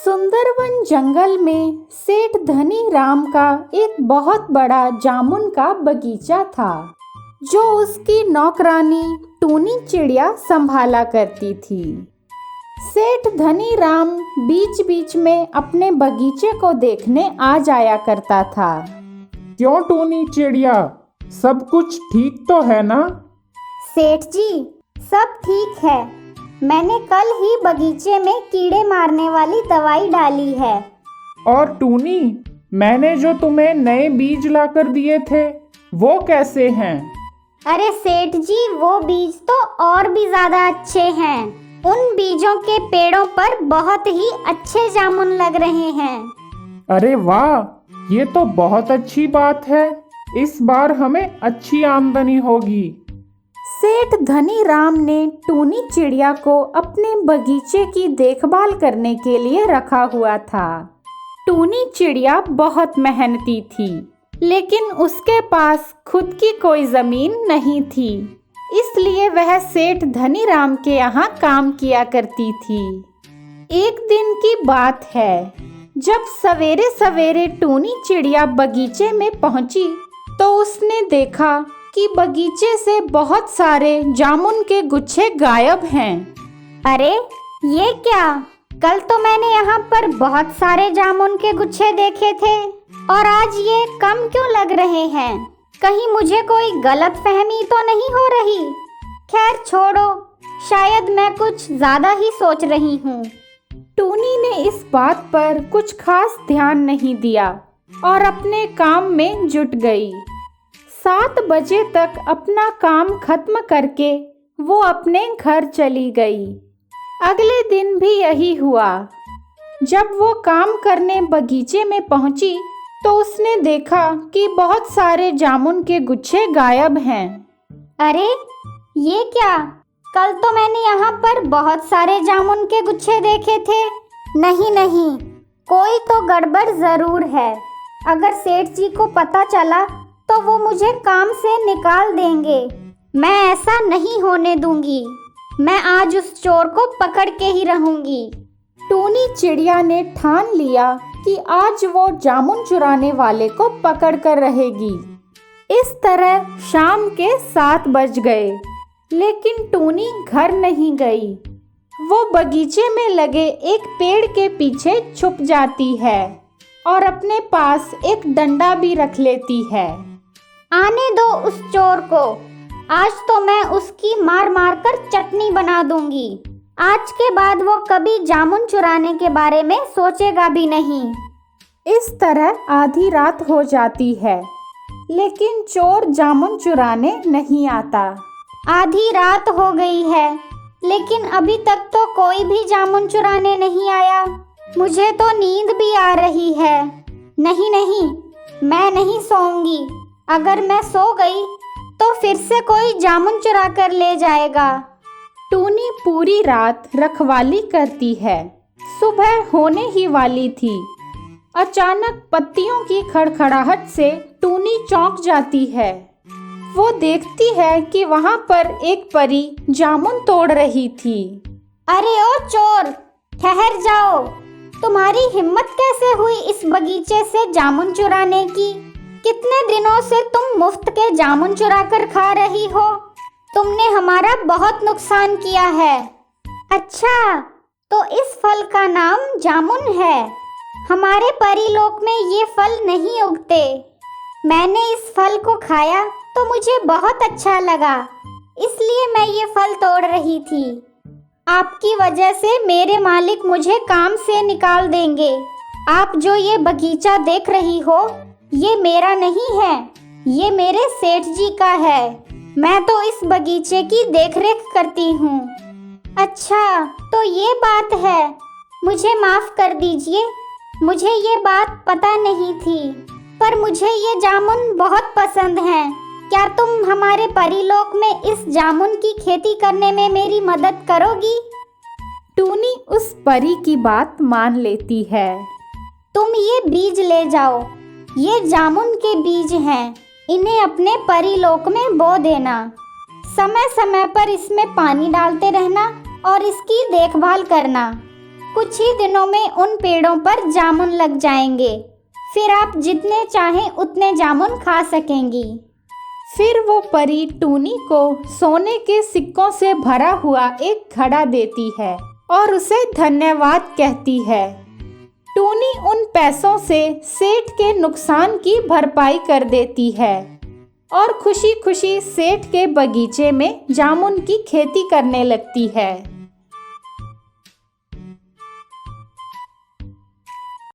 सुंदरवन जंगल में सेठ धनी राम का एक बहुत बड़ा जामुन का बगीचा था, जो उसकी नौकरानी टूनी चिड़िया संभाला करती थी। सेठ धनी राम बीच बीच में अपने बगीचे को देखने आ जाया करता था। क्यों टूनी चिड़िया, सब कुछ ठीक तो है ना? सेठ जी, सब ठीक है। मैंने कल ही बगीचे में कीड़े मारने वाली दवाई डाली है। और टूनी, मैंने जो तुम्हें नए बीज लाकर दिए थे वो कैसे हैं? अरे सेठ जी, वो बीज तो और भी ज्यादा अच्छे हैं। उन बीजों के पेड़ों पर बहुत ही अच्छे जामुन लग रहे हैं। अरे वाह, ये तो बहुत अच्छी बात है। इस बार हमें अच्छी आमदनी होगी। सेठ धनी राम ने टूनी चिड़िया को अपने बगीचे की देखभाल करने के लिए रखा हुआ था। टूनी चिड़िया बहुत मेहनती थी, लेकिन उसके पास खुद की कोई जमीन नहीं थी, इसलिए वह सेठ धनी राम के यहाँ काम किया करती थी। एक दिन की बात है, जब सवेरे सवेरे टूनी चिड़िया बगीचे में पहुंची तो उसने देखा कि बगीचे से बहुत सारे जामुन के गुच्छे गायब हैं। अरे ये क्या? कल तो मैंने यहाँ पर बहुत सारे जामुन के गुच्छे देखे थे और आज ये कम क्यों लग रहे हैं? कहीं मुझे कोई गलतफहमी तो नहीं हो रही? खैर छोड़ो, शायद मैं कुछ ज्यादा ही सोच रही हूँ। टूनी ने इस बात पर कुछ खास ध्यान नहीं दिया और अपने काम में जुट गई। 7 बजे तक अपना काम खत्म करके वो अपने घर चली गई। अगले दिन भी यही हुआ। जब वो काम करने बगीचे में पहुंची तो उसने देखा कि बहुत सारे जामुन के गुच्छे गायब हैं। अरे ये क्या? कल तो मैंने यहाँ पर बहुत सारे जामुन के गुच्छे देखे थे। नहीं, कोई तो गड़बड़ जरूर है। अगर सेठ जी को पता चला तो वो मुझे काम से निकाल देंगे। मैं ऐसा नहीं होने दूंगी। मैं आज उस चोर को पकड़ के ही रहूंगी। टूनी चिड़िया ने ठान लिया कि आज वो जामुन चुराने वाले को पकड़ कर रहेगी। इस तरह शाम के 7 बज गए, लेकिन टूनी घर नहीं गई। वो बगीचे में लगे एक पेड़ के पीछे छुप जाती है और अपने पास एक डंडा भी रख लेती है। आने दो उस चोर को। आज तो मैं उसकी मार मार कर चटनी बना दूंगी। आज के बाद वो कभी जामुन चुराने के बारे में सोचेगा भी नहीं। इस तरह आधी रात हो जाती है, लेकिन चोर जामुन चुराने नहीं आता। आधी रात हो गई है, लेकिन अभी तक तो कोई भी जामुन चुराने नहीं आया। मुझे तो नींद भी आ रही है। नहीं, मैं नहीं सोऊंगी। अगर मैं सो गई तो फिर से कोई जामुन चुरा कर ले जाएगा। टूनी पूरी रात रखवाली करती है। सुबह होने ही वाली थी। अचानक पत्तियों की खड़खड़ाहट से टूनी चौंक जाती है। वो देखती है कि वहाँ पर एक परी जामुन तोड़ रही थी। अरे ओ चोर, ठहर जाओ। तुम्हारी हिम्मत कैसे हुई इस बगीचे से जामुन चुराने की? कितने दिनों से तुम मुफ्त के जामुन चुरा कर खा रही हो? तुमने हमारा बहुत नुकसान किया है। अच्छा, तो इस फल का नाम जामुन है। हमारे परीलोक में ये फल नहीं उगते। मैंने इस फल को खाया तो मुझे बहुत अच्छा लगा, इसलिए मैं ये फल तोड़ रही थी। आपकी वजह से मेरे मालिक मुझे काम से निकाल देंगे। आप जो ये बगीचा देख रही हो, ये मेरा नहीं है, ये मेरे सेठ जी का है। मैं तो इस बगीचे की देखरेख करती हूँ। अच्छा, तो ये बात है। मुझे माफ कर दीजिए, मुझे ये बात पता नहीं थी, पर मुझे ये जामुन बहुत पसंद हैं। क्या तुम हमारे परीलोक में इस जामुन की खेती करने में मेरी मदद करोगी? टूनी उस परी की बात मान लेती है। तुम ये बीज ले जाओ। ये जामुन के बीज हैं। इन्हें अपने परीलोक में बो देना। समय समय पर इसमें पानी डालते रहना और इसकी देखभाल करना। कुछ ही दिनों में उन पेड़ों पर जामुन लग जाएंगे। फिर आप जितने चाहें उतने जामुन खा सकेंगी। फिर वो परी टूनी को सोने के सिक्कों से भरा हुआ एक घड़ा देती है और उसे धन्यवाद कहती है। टूनी उन पैसों से सेठ के नुकसान की भरपाई कर देती है और खुशी खुशी सेठ के बगीचे में जामुन की खेती करने लगती है।